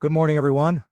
Good morning, everyone.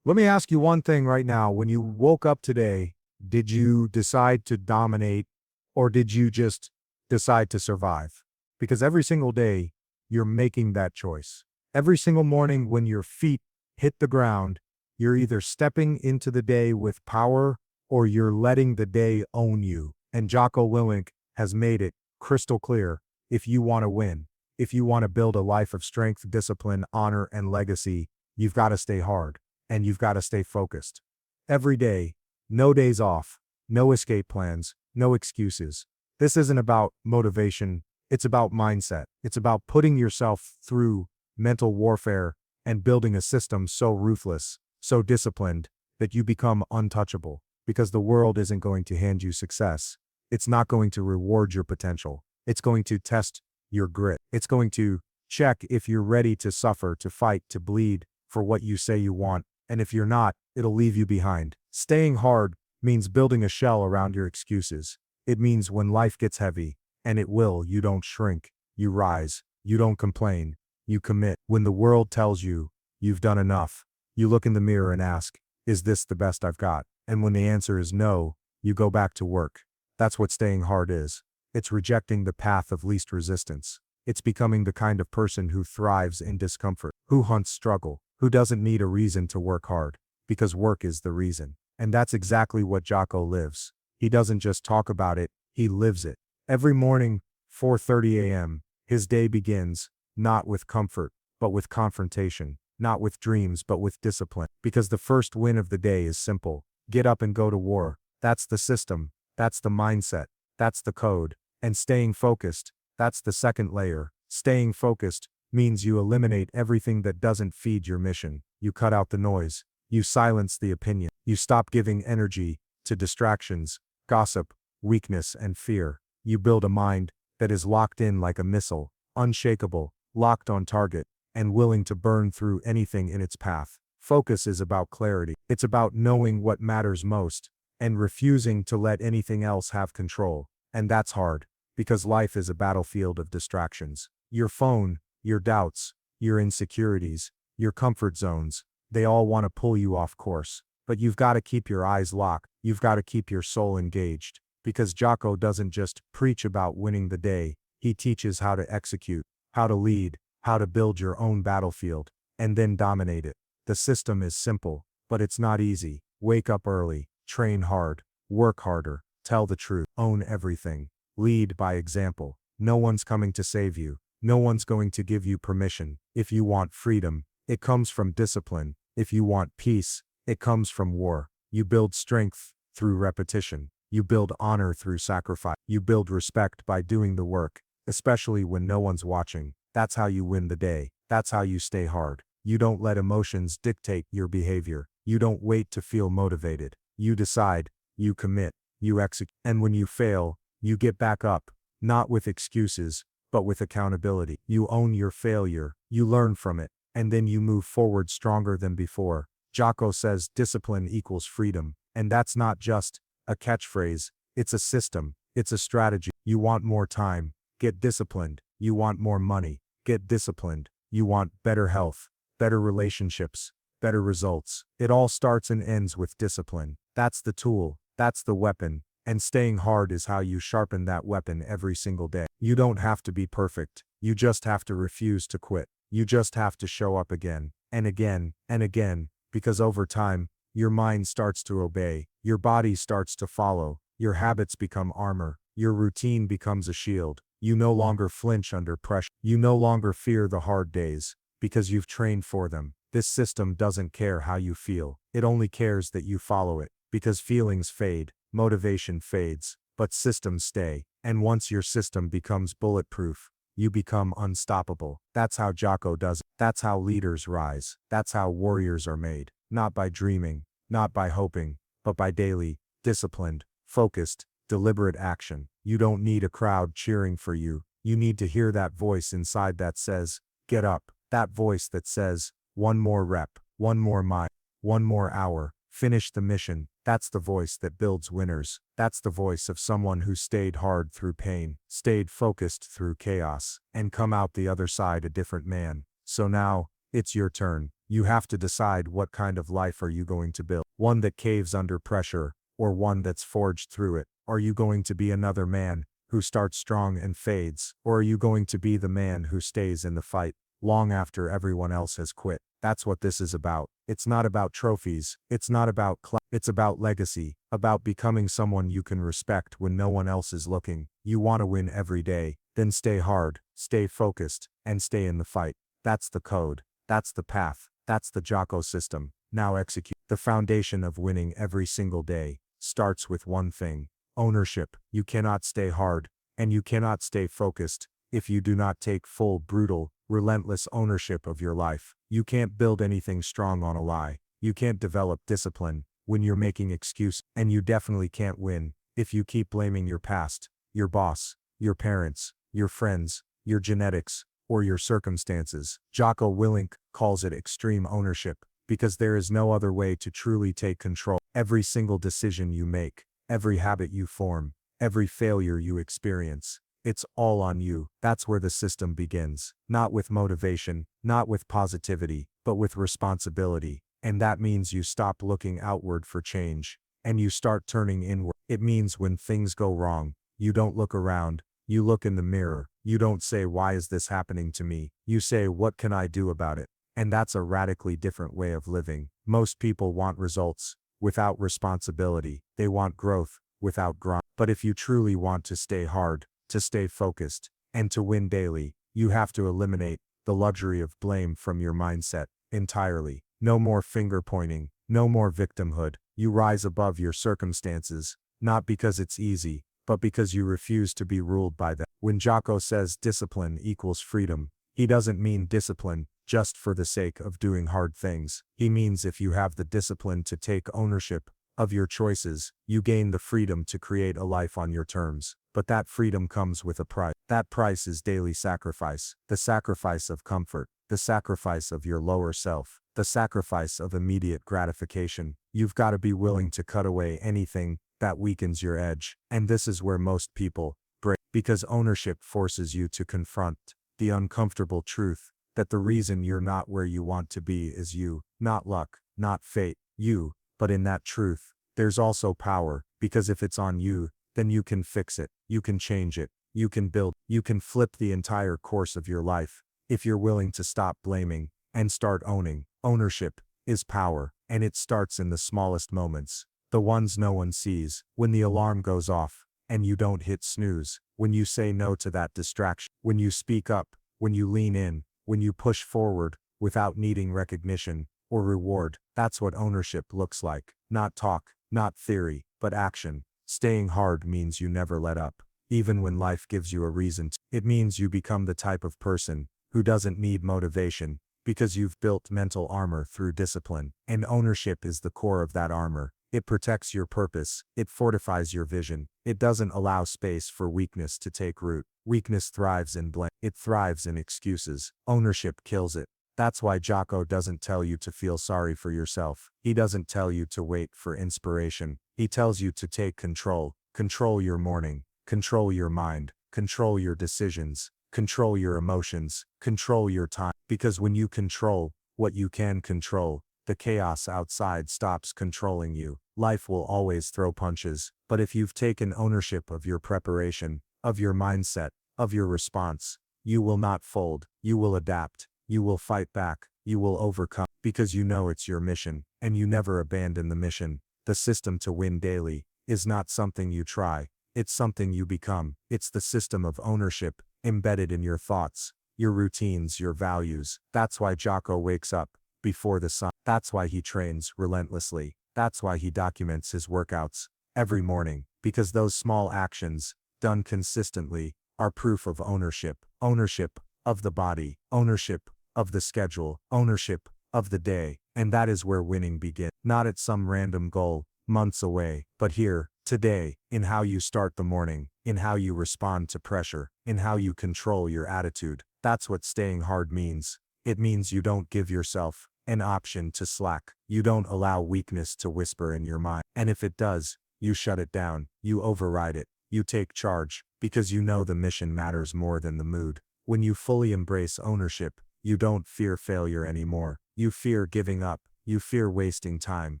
Let me ask you one thing right now. When you woke up today, did you decide to dominate or did you just decide to survive? Because every single day, you're making that choice. Every single morning when your feet hit the ground, you're either stepping into the day with power or you're letting the day own you. And Jocko Willink has made it crystal clear. If you want to win, if you want to build a life of strength, discipline, honor, and legacy, you've got to stay hard and you've got to stay focused. Every day, no days off, no escape plans, no excuses. This isn't about motivation, it's about mindset. It's about putting yourself through mental warfare and building a system so ruthless, so disciplined, that you become untouchable. Because the world isn't going to hand you success. It's not going to reward your potential. It's going to test your grit. It's going to check if you're ready to suffer, to fight, to bleed for what you say you want. And if you're not, it'll leave you behind. Staying hard means building a shell around your excuses. It means when life gets heavy, and it will, you don't shrink, you rise, you don't complain, you commit. When the world tells you you've done enough, you look in the mirror and ask, is this the best I've got? And when the answer is no, you go back to work. That's what staying hard is. It's rejecting the path of least resistance. It's becoming the kind of person who thrives in discomfort, who hunts struggle, who doesn't need a reason to work hard, because work is the reason. And that's exactly what Jocko lives. He doesn't just talk about it, he lives it. Every morning, 4:30 a.m., his day begins, not with comfort, but with confrontation, not with dreams, but with discipline. Because the first win of the day is simple. Get up and go to war. That's the system, that's the mindset, that's the code. And staying focused, that's the second layer. Staying focused means you eliminate everything that doesn't feed your mission. You cut out the noise. You silence the opinion. You stop giving energy to distractions, gossip, weakness, and fear. You build a mind that is locked in like a missile, unshakable, locked on target, and willing to burn through anything in its path. Focus is about clarity. It's about knowing what matters most and refusing to let anything else have control. And that's hard, because life is a battlefield of distractions. Your phone, your doubts, your insecurities, your comfort zones, they all want to pull you off course. But you've got to keep your eyes locked, you've got to keep your soul engaged. Because Jocko doesn't just preach about winning the day, he teaches how to execute, how to lead, how to build your own battlefield, and then dominate it. The system is simple, but it's not easy. Wake up early, train hard, work harder, tell the truth, own everything, lead by example. No one's coming to save you. No one's going to give you permission. If you want freedom, it comes from discipline. If you want peace, it comes from war. You build strength through repetition. You build honor through sacrifice. You build respect by doing the work, especially when no one's watching. That's how you win the day. That's how you stay hard. You don't let emotions dictate your behavior. You don't wait to feel motivated. You decide, you commit, you execute. And when you fail, you get back up, not with excuses, but with accountability. You own your failure, you learn from it, and then you move forward stronger than before. Jocko says discipline equals freedom, and that's not just a catchphrase, it's a system, it's a strategy. You want more time, get disciplined. You want more money, get disciplined. You want better health, better relationships, better results. It all starts and ends with discipline. That's the tool, that's the weapon, and staying hard is how you sharpen that weapon every single day. You don't have to be perfect, you just have to refuse to quit. You just have to show up again, and again, and again, because over time, your mind starts to obey, your body starts to follow, your habits become armor, your routine becomes a shield. You no longer flinch under pressure. You no longer fear the hard days, because you've trained for them. This system doesn't care how you feel, it only cares that you follow it, because feelings fade, motivation fades, but systems stay. And once your system becomes bulletproof, you become unstoppable. That's how Jocko does it. That's how leaders rise. That's how warriors are made. Not by dreaming, not by hoping, but by daily, disciplined, focused, deliberate action. You don't need a crowd cheering for you. You need to hear that voice inside that says, get up. That voice that says, one more rep, one more mile, one more hour, finish the mission. That's the voice that builds winners. That's the voice of someone who stayed hard through pain, stayed focused through chaos, and come out the other side a different man. So now, It's your turn. You have to decide what kind of life are you going to build. One that caves under pressure, or one that's forged through it. Are you going to be another man who starts strong and fades, or are you going to be the man who stays in the fight long after everyone else has quit? That's what this is about. It's not about trophies. It's not about it's about legacy, about becoming someone you can respect when no one else is looking. You want to win every day, then stay hard, stay focused, and stay in the fight. That's the code. That's the path. That's the Jocko system. Now execute. The foundation of winning every single day starts with one thing: ownership. You cannot stay hard, and you cannot stay focused, if you do not take full, brutal, relentless ownership of your life. You can't build anything strong on a lie. You can't develop discipline when you're making excuses, and you definitely can't win if you keep blaming your past, your boss, your parents, your friends, your genetics, or your circumstances. Jocko Willink calls it extreme ownership, because there is no other way to truly take control. Every single decision you make, every habit you form, every failure you experience, it's all on you. That's where the system begins. Not with motivation, not with positivity, but with responsibility. And that means you stop looking outward for change, and you start turning inward. It means when things go wrong, you don't look around, you look in the mirror. You don't say, "Why is this happening to me?" You say, "What can I do about it?" And that's a radically different way of living. Most people want results without responsibility. They want growth without grind. But if you truly want to stay hard, to stay focused, and to win daily, you have to eliminate the luxury of blame from your mindset entirely. No more finger pointing, no more victimhood. You rise above your circumstances, not because it's easy, but because you refuse to be ruled by them. When Jocko says discipline equals freedom, he doesn't mean discipline just for the sake of doing hard things. He means if you have the discipline to take ownership of your choices, you gain the freedom to create a life on your terms. But that freedom comes with a price. That price is daily sacrifice, the sacrifice of comfort, the sacrifice of your lower self, the sacrifice of immediate gratification. You've got to be willing to cut away anything that weakens your edge. And this is where most people break, because ownership forces you to confront the uncomfortable truth that the reason you're not where you want to be is you, not luck, not fate, you. But in that truth, there's also power, because if it's on you, then you can fix it, you can change it, you can build, you can flip the entire course of your life, if you're willing to stop blaming and start owning. Ownership is power, and it starts in the smallest moments, the ones no one sees. When the alarm goes off, and you don't hit snooze, when you say no to that distraction, when you speak up, when you lean in, when you push forward, without needing recognition or reward. That's what ownership looks like. Not talk, not theory, but action. Staying hard means you never let up, even when life gives you a reason to. It means you become the type of person who doesn't need motivation, because you've built mental armor through discipline. And ownership is the core of that armor. It protects your purpose, it fortifies your vision, it doesn't allow space for weakness to take root. Weakness thrives in blame, it thrives in excuses. Ownership kills it. That's why Jocko doesn't tell you to feel sorry for yourself. He doesn't tell you to wait for inspiration. He tells you to take control. Control your morning, control your mind, control your decisions, control your emotions, control your time. Because when you control what you can control, the chaos outside stops controlling you. Life will always throw punches, but if you've taken ownership of your preparation, of your mindset, of your response, you will not fold, you will adapt, you will fight back, you will overcome, because you know it's your mission, and you never abandon the mission. The system to win daily is not something you try, it's something you become. It's the system of ownership, embedded in your thoughts, your routines, your values. That's why Jocko wakes up before the sun. That's why he trains relentlessly. That's why he documents his workouts every morning, because those small actions, done consistently, are proof of ownership. Ownership of the body, ownership of the schedule, ownership of the day. And that is where winning begins. Not at some random goal, months away, but here, today, in how you start the morning, in how you respond to pressure, in how you control your attitude. That's what staying hard means. It means you don't give yourself an option to slack. You don't allow weakness to whisper in your mind. And if it does, you shut it down, you override it, you take charge, because you know the mission matters more than the mood. When you fully embrace ownership, You don't fear failure anymore. You fear giving up. You fear wasting time.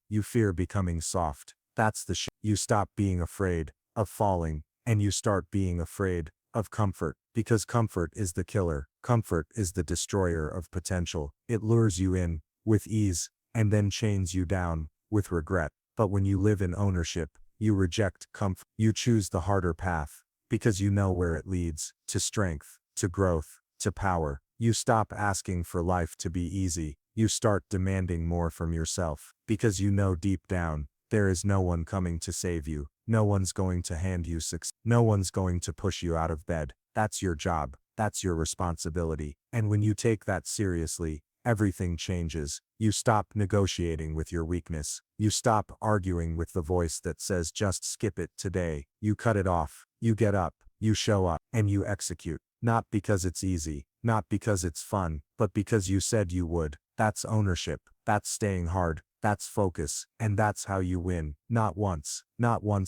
You fear becoming soft. That's the You stop being afraid of falling, and you start being afraid of comfort, because comfort is the killer. Comfort is the destroyer of potential. It lures you in with ease and then chains you down with regret. But when you live in ownership, you reject comfort. You choose the harder path because you know where it leads to strength, to growth, to power. You stop asking for life to be easy. You start demanding more from yourself because you know deep down there is no one coming to save you. No one's going to hand you success. No one's going to push you out of bed. That's your job. That's your responsibility. And when you take that seriously, everything changes. You stop negotiating with your weakness. You stop arguing with the voice that says just skip it today. You cut it off. You get up. You show up. And you execute. Not because it's easy. Not because it's fun. But because you said you would. That's ownership. That's staying hard. That's focus. And that's how you win. Not once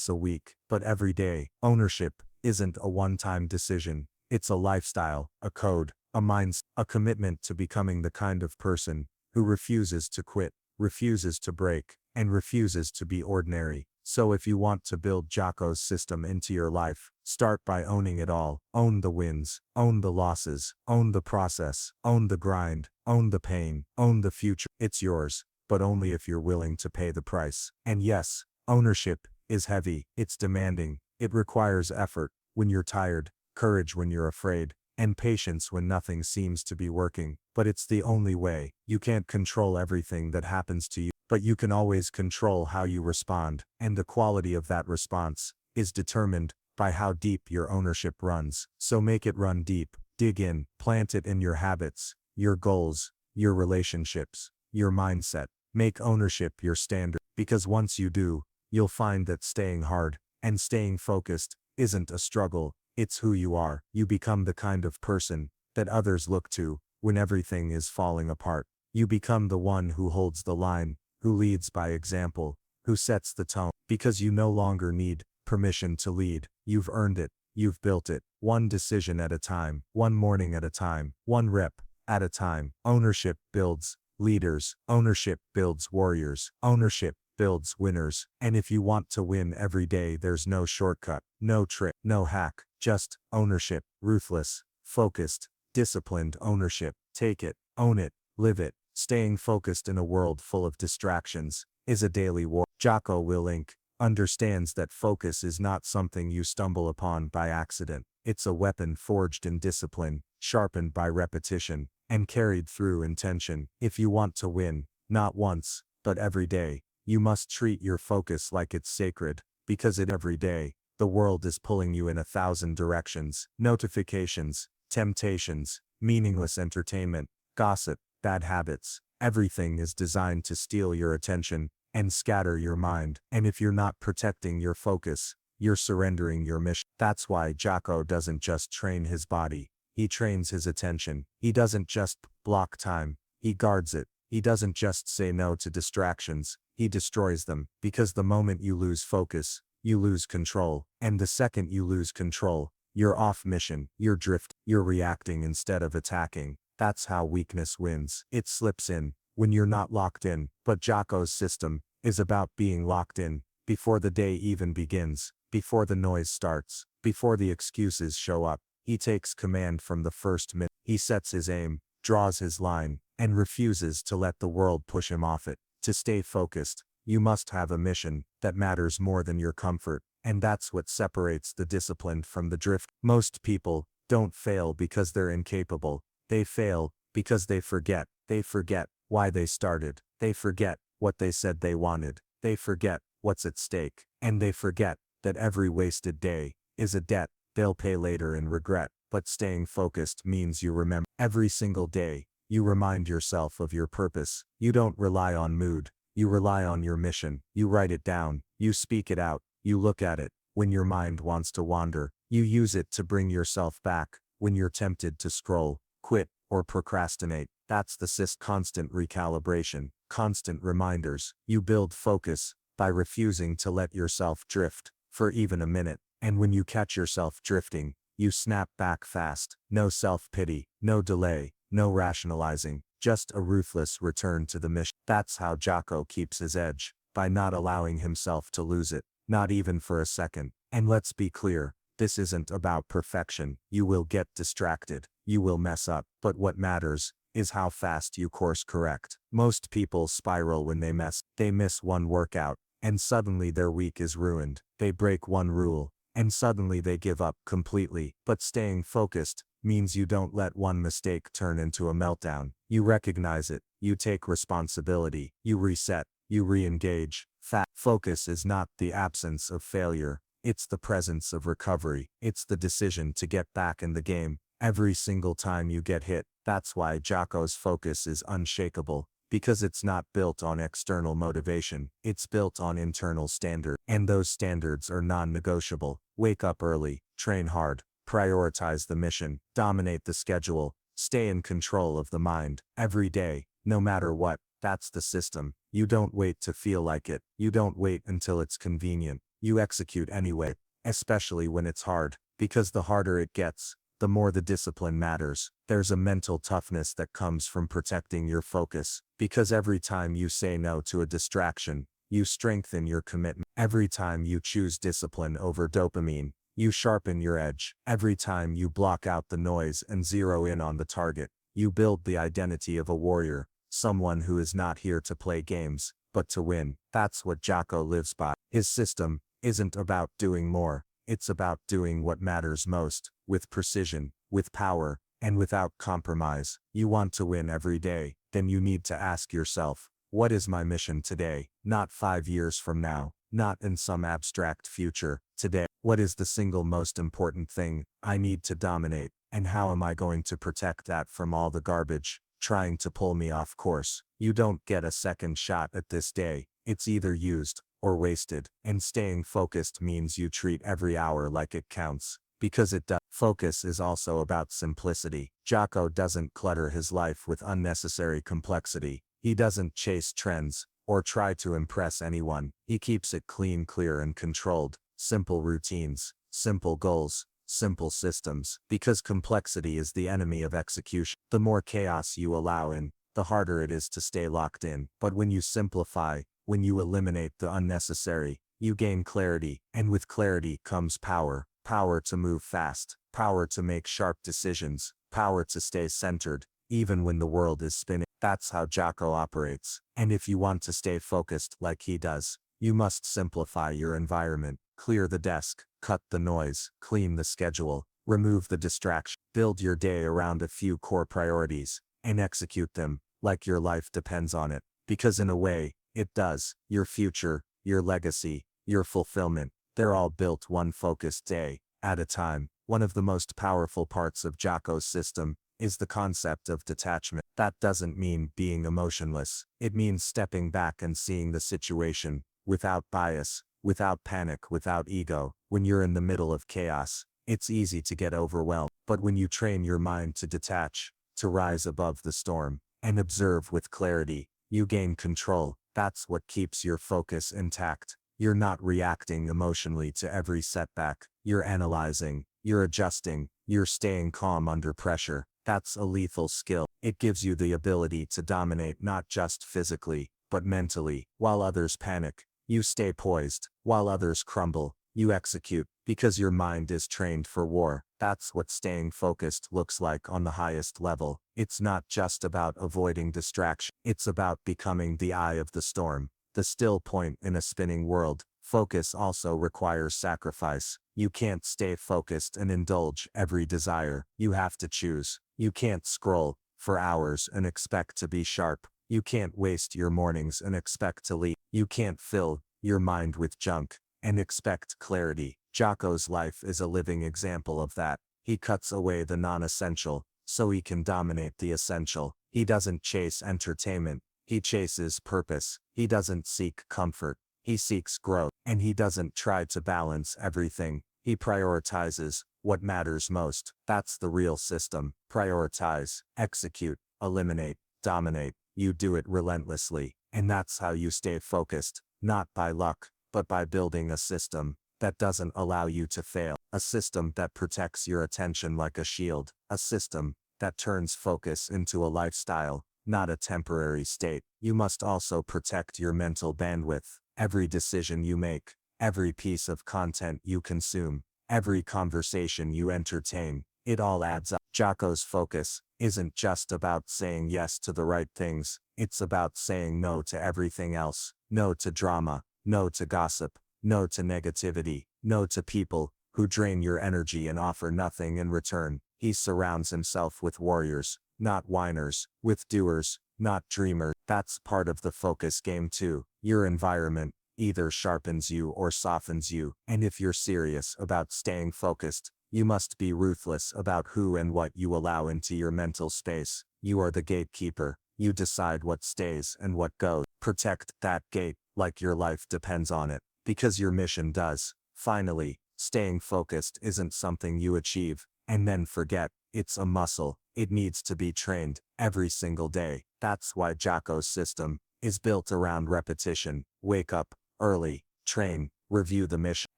a week, but every day. Ownership isn't a one-time decision. It's a lifestyle, a code, a mindset, a commitment to becoming the kind of person who refuses to quit, refuses to break, and refuses to be ordinary. So if you want to build Jocko's system into your life, start by owning it all. Own the wins, own the losses, own the process, own the grind, own the pain, own the future. It's yours, but only if you're willing to pay the price. And yes, ownership is heavy, it's demanding, it requires effort when you're tired, courage when you're afraid, and patience when nothing seems to be working. But it's the only way. You can't control everything that happens to you, but you can always control how you respond, and the quality of that response is determined by how deep your ownership runs. So make it run deep, dig in, plant it in your habits, your goals, your relationships, your mindset. Make ownership your standard, because once you do, you'll find that staying hard and staying focused isn't a struggle, it's who you are. You become the kind of person that others look to when everything is falling apart. You become the one who holds the line, who leads by example, who sets the tone, because you no longer need permission to lead. You've earned it, you've built it, one decision at a time, one morning at a time, one rep at a time. Ownership builds leaders, ownership builds warriors, ownership builds winners. And if you want to win every day, there's no shortcut, no trick, no hack, just ownership. Ruthless, focused, disciplined ownership. Take it, own it, live it. Staying focused in a world full of distractions is a daily war. Jocko Willink understands that focus is not something you stumble upon by accident. It's a weapon forged in discipline, sharpened by repetition, and carried through intention. If you want to win, not once, but every day, you must treat your focus like it's sacred, because every day, the world is pulling you in 1,000 directions. Notifications, temptations, meaningless entertainment, gossip, bad habits. Everything is designed to steal your attention and scatter your mind. And if you're not protecting your focus, you're surrendering your mission. That's why Jocko doesn't just train his body, he trains his attention. He doesn't just block time, he guards it. He doesn't just say no to distractions, he destroys them. Because the moment you lose focus, you lose control. And the second you lose control, you're off mission, you're you're reacting instead of attacking. That's how weakness wins. It slips in when you're not locked in. But Jocko's system is about being locked in before the day even begins, before the noise starts, before the excuses show up. He takes command from the first minute. He sets his aim, draws his line, and refuses to let the world push him off it. To stay focused, you must have a mission that matters more than your comfort, and that's what separates the disciplined from the drift. Most people don't fail because they're incapable. They fail because they forget. They forget why they started. They forget what they said they wanted. They forget what's at stake. And they forget that every wasted day is a debt they'll pay later in regret. But staying focused means you remember every single day. You remind yourself of your purpose. You don't rely on mood. You rely on your mission. You write it down. You speak it out. You look at it when your mind wants to wander. You use it to bring yourself back when you're tempted to scroll, quit, or procrastinate. That's the constant recalibration, constant reminders. You build focus by refusing to let yourself drift for even a minute. And when you catch yourself drifting, you snap back fast. No self-pity, no delay, no rationalizing, just a ruthless return to the mission. That's how Jocko keeps his edge, by not allowing himself to lose it, not even for a second. And let's be clear, this isn't about perfection. You will get distracted, you will mess up, but what matters is how fast you course correct. Most people spiral when they miss one workout, and suddenly their week is ruined. They break one rule, and suddenly they give up completely. But staying focused means you don't let one mistake turn into a meltdown. You recognize it, you take responsibility, you reset, you re-engage. Focus is not the absence of failure, it's the presence of recovery. It's the decision to get back in the game every single time you get hit. That's why Jocko's focus is unshakable, because it's not built on external motivation, it's built on internal standards. And those standards are non-negotiable. Wake up early, train hard, prioritize the mission, dominate the schedule, stay in control of the mind, every day, no matter what. That's the system. You don't wait to feel like it, you don't wait until it's convenient, you execute anyway, especially when it's hard, because the harder it gets, the more the discipline matters. There's a mental toughness that comes from protecting your focus, because every time you say no to a distraction, you strengthen your commitment. Every time you choose discipline over dopamine, you sharpen your edge. Every time you block out the noise and zero in on the target, you build the identity of a warrior, someone who is not here to play games, but to win. That's what Jocko lives by. His system isn't about doing more, it's about doing what matters most, with precision, with power, and without compromise. You want to win every day, then you need to ask yourself, what is my mission today? Not 5 years from now, not in some abstract future. Today, what is the single most important thing I need to dominate, and how am I going to protect that from all the garbage trying to pull me off course? You don't get a second shot at this day. It's either used or wasted, and staying focused means you treat every hour like it counts, because it does. Focus is also about simplicity. Jocko doesn't clutter his life with unnecessary complexity. He doesn't chase trends or try to impress anyone. He keeps it clean, clear, and controlled. Simple routines, simple goals, simple systems, because complexity is the enemy of execution. The more chaos you allow in, the harder it is to stay locked in. But when you simplify, when you eliminate the unnecessary, you gain clarity, and with clarity comes power. Power to move fast, power to make sharp decisions, power to stay centered, even when the world is spinning. That's how Jocko operates. And if you want to stay focused like he does, you must simplify your environment, clear the desk, cut the noise, clean the schedule, remove the distraction, build your day around a few core priorities, and execute them like your life depends on it. Because in a way, it does. Your future, your legacy, your fulfillment, they're all built one focused day at a time. One of the most powerful parts of Jocko's system is the concept of detachment. That doesn't mean being emotionless. It means stepping back and seeing the situation without bias, without panic, without ego. When you're in the middle of chaos, it's easy to get overwhelmed. But when you train your mind to detach, to rise above the storm, and observe with clarity, you gain control. That's what keeps your focus intact. You're not reacting emotionally to every setback. You're analyzing, you're adjusting, you're staying calm under pressure. That's a lethal skill. It gives you the ability to dominate not just physically, but mentally. While others panic, you stay poised. While others crumble, you execute, because your mind is trained for war. That's what staying focused looks like on the highest level. It's not just about avoiding distraction. It's about becoming the eye of the storm, the still point in a spinning world. Focus also requires sacrifice. You can't stay focused and indulge every desire. You have to choose. You can't scroll for hours and expect to be sharp. You can't waste your mornings and expect to lead. You can't fill your mind with junk and expect clarity. Jocko's life is a living example of that. He cuts away the non-essential so he can dominate the essential. He doesn't chase entertainment. He chases purpose. He doesn't seek comfort. He seeks growth. And he doesn't try to balance everything. He prioritizes what matters most. That's the real system. Prioritize, execute, eliminate, dominate. You do it relentlessly. And that's how you stay focused, not by luck, but by building a system that doesn't allow you to fail. A system that protects your attention like a shield. A system that turns focus into a lifestyle, not a temporary state. You must also protect your mental bandwidth. Every decision you make, every piece of content you consume, every conversation you entertain, it all adds up. Jocko's focus isn't just about saying yes to the right things, it's about saying no to everything else. No to drama, no to gossip, no to negativity, no to people who drain your energy and offer nothing in return. He surrounds himself with warriors, not whiners, with doers, not dreamers. That's part of the focus game too. Your environment either sharpens you or softens you, and if you're serious about staying focused, you must be ruthless about who and what you allow into your mental space. You are the gatekeeper. You decide what stays and what goes. Protect that gate like your life depends on it, because your mission does. Finally, staying focused isn't something you achieve and then forget. It's a muscle. It needs to be trained every single day. That's why Jocko's system is built around repetition. Wake up early, train, review the mission,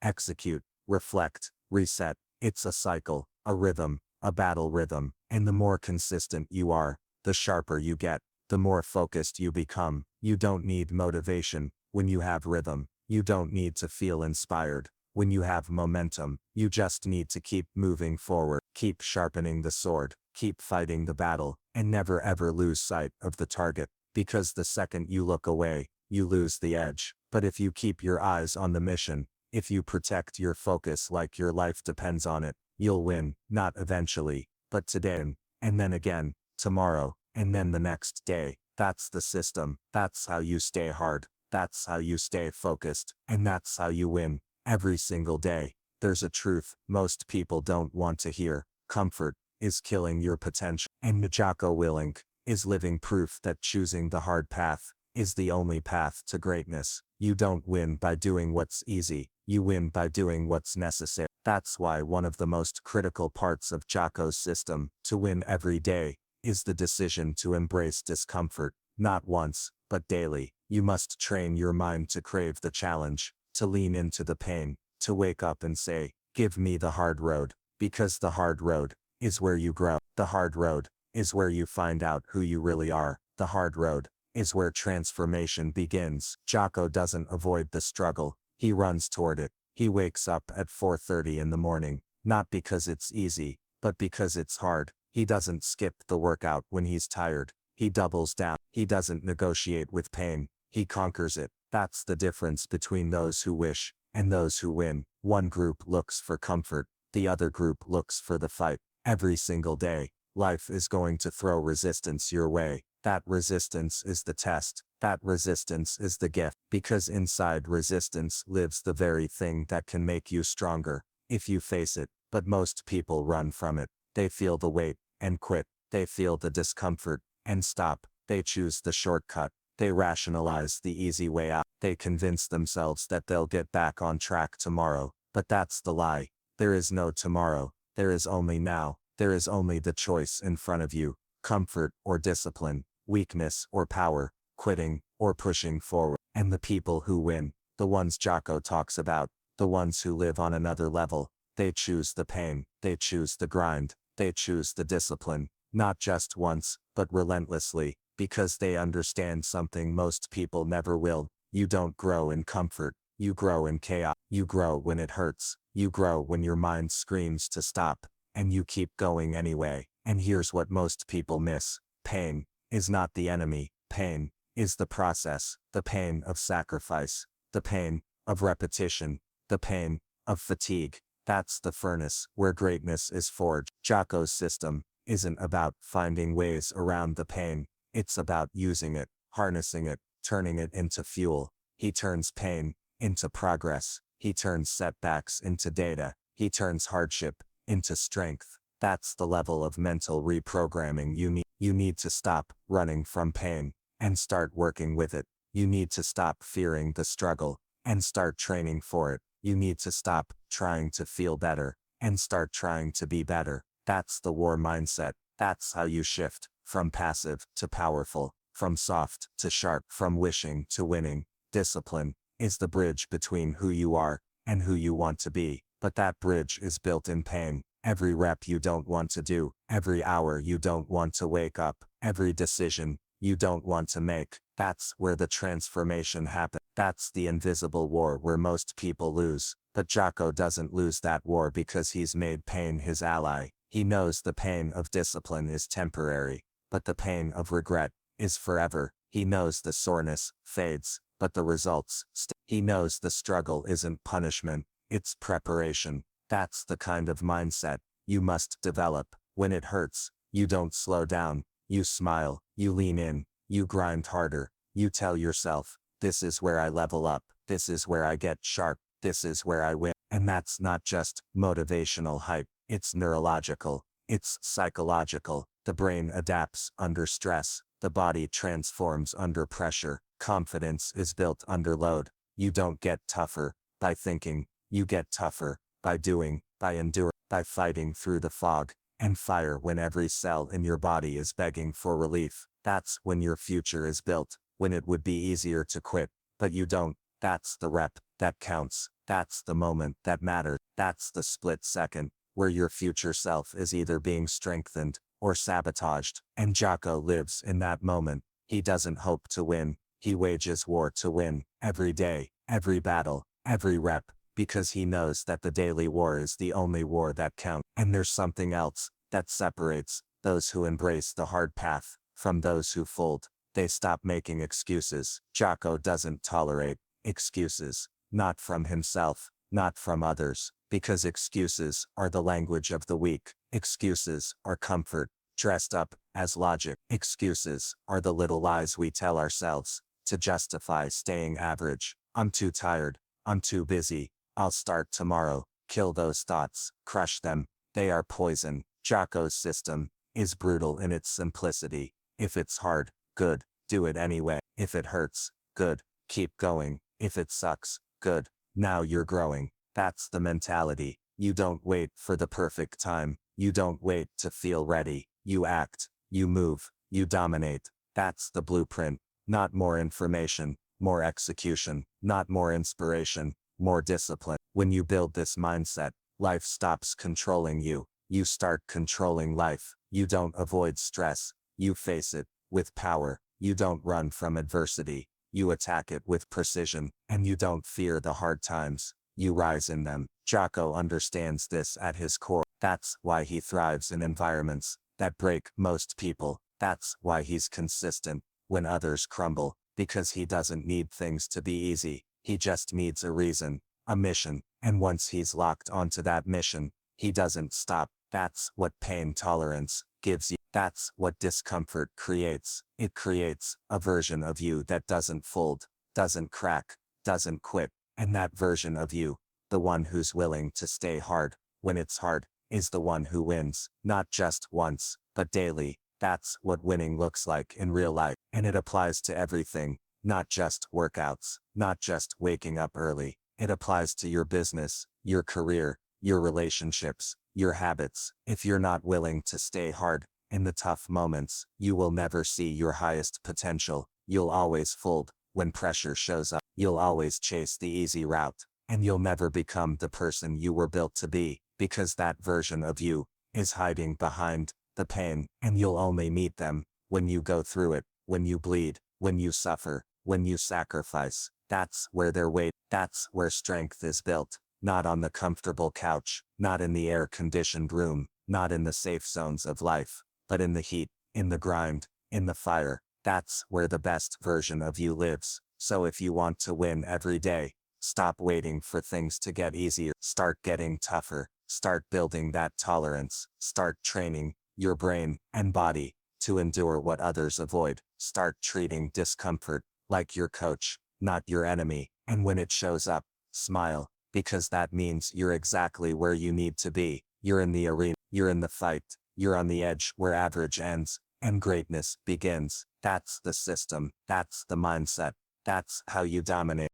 execute, reflect, reset. It's a cycle, a rhythm, a battle rhythm, and the more consistent you are, the sharper you get, the more focused you become. You don't need motivation when you have rhythm. You don't need to feel inspired when you have momentum. You just need to keep moving forward, keep sharpening the sword, keep fighting the battle, and never ever lose sight of the target, because the second you look away, you lose the edge. But if you keep your eyes on the mission, if you protect your focus like your life depends on it, you'll win, not eventually, but today, and then again, tomorrow, and then the next day. That's the system. That's how you stay hard. That's how you stay focused, and that's how you win every single day. There's a truth most people don't want to hear. Comfort is killing your potential. And Jocko Willink is living proof that choosing the hard path is the only path to greatness. You don't win by doing what's easy. You win by doing what's necessary. That's why one of the most critical parts of Jocko's system to win every day is the decision to embrace discomfort, not once, but daily. You must train your mind to crave the challenge, to lean into the pain, to wake up and say, give me the hard road, because the hard road is where you grow. The hard road is where you find out who you really are. The hard road is where transformation begins. Jocko doesn't avoid the struggle, he runs toward it. He wakes up at 4:30 in the morning, not because it's easy, but because it's hard. He doesn't skip the workout when he's tired. He doubles down. He doesn't negotiate with pain. He conquers it. That's the difference between those who wish and those who win. One group looks for comfort, the other group looks for the fight. Every single day, life is going to throw resistance your way. That resistance is the test. That resistance is the gift, because inside resistance lives the very thing that can make you stronger, if you face it. But most people run from it. They feel the weight and quit. They feel the discomfort and stop. They choose the shortcut. They rationalize the easy way out. They convince themselves that they'll get back on track tomorrow. But that's the lie. There is no tomorrow. There is only now. There is only the choice in front of you. Comfort or discipline, weakness or power, quitting or pushing forward. And the people who win, the ones Jocko talks about, the ones who live on another level, they choose the pain. They choose the grind. They choose the discipline. Not just once, but relentlessly, because they understand something most people never will. You don't grow in comfort. You grow in chaos. You grow when it hurts. You grow when your mind screams to stop, and you keep going anyway. And here's what most people miss. Pain is not the enemy. Pain is the process. The pain of sacrifice. The pain of repetition. The pain of fatigue. That's the furnace where greatness is forged. Jocko's system isn't about finding ways around the pain. It's about using it, harnessing it, turning it into fuel. He turns pain into progress. He turns setbacks into data. He turns hardship into strength. That's the level of mental reprogramming you need. You need to stop running from pain and start working with it. You need to stop fearing the struggle and start training for it. You need to stop trying to feel better and start trying to be better. That's the war mindset. That's how you shift from passive to powerful, from soft to sharp, from wishing to winning. Discipline is the bridge between who you are and who you want to be, but that bridge is built in pain, every rep you don't want to do, every hour you don't want to wake up, every decision you don't want to make. That's where the transformation happens. That's the invisible war where most people lose. But Jocko doesn't lose that war because he's made pain his ally. He knows the pain of discipline is temporary, but the pain of regret is forever. He knows the soreness fades, but the results stay. He knows the struggle isn't punishment, it's preparation. That's the kind of mindset you must develop. When it hurts, you don't slow down, you smile, you lean in, you grind harder, you tell yourself, this is where I level up, this is where I get sharp, this is where I win. And that's not just motivational hype, it's neurological, it's psychological. The brain adapts under stress, the body transforms under pressure, confidence is built under load. You don't get tougher by thinking, you get tougher by doing, by enduring, by fighting through the fog and fire when every cell in your body is begging for relief. That's when your future is built, when it would be easier to quit, but you don't. That's the rep that counts. That's the moment that matters. That's the split second where your future self is either being strengthened or sabotaged. And Jocko lives in that moment. He doesn't hope to win. He wages war to win every day, every battle, every rep, because he knows that the daily war is the only war that counts. And there's something else that separates those who embrace the hard path from those who fold. They stop making excuses. Jocko doesn't tolerate excuses, not from himself, not from others, because excuses are the language of the weak. Excuses are comfort, dressed up as logic. Excuses are the little lies we tell ourselves to justify staying average. I'm too tired. I'm too busy. I'll start tomorrow. Kill those thoughts. Crush them. They are poison. Jocko's system is brutal in its simplicity. If it's hard, good, do it anyway. If it hurts, good, keep going. If it sucks, good, now you're growing. That's the mentality. You don't wait for the perfect time. You don't wait to feel ready. You act, you move, you dominate. That's the blueprint. Not more information, more execution. Not more inspiration, more discipline. When you build this mindset, life stops controlling you. You start controlling life. You don't avoid stress. You face it with power. You don't run from adversity. You attack it with precision. And you don't fear the hard times. You rise in them. Jocko understands this at his core. That's why he thrives in environments that break most people. That's why he's consistent when others crumble, because he doesn't need things to be easy. He just needs a reason, a mission. And once he's locked onto that mission, he doesn't stop. That's what pain tolerance gives you. That's what discomfort creates. It creates a version of you that doesn't fold, doesn't crack, doesn't quit. And that version of you, the one who's willing to stay hard when it's hard, is the one who wins, not just once, but daily. That's what winning looks like in real life. And it applies to everything, not just workouts, not just waking up early. It applies to your business, your career, your relationships, your habits. If you're not willing to stay hard in the tough moments, you will never see your highest potential. You'll always fold when pressure shows up. You'll always chase the easy route, and you'll never become the person you were built to be, because that version of you is hiding behind the pain, and you'll only meet them when you go through it, when you bleed, when you suffer, when you sacrifice. That's where they're waiting. That's where strength is built, not on the comfortable couch, not in the air-conditioned room, not in the safe zones of life, but in the heat, in the grind, in the fire. That's where the best version of you lives. So if you want to win every day, stop waiting for things to get easier. Start getting tougher. Start building that tolerance. Start training your brain and body to endure what others avoid. Start treating discomfort like your coach, not your enemy. And when it shows up, smile, because that means you're exactly where you need to be. You're in the arena. You're in the fight. You're on the edge where average ends and greatness begins. That's the system. That's the mindset. That's how you dominate.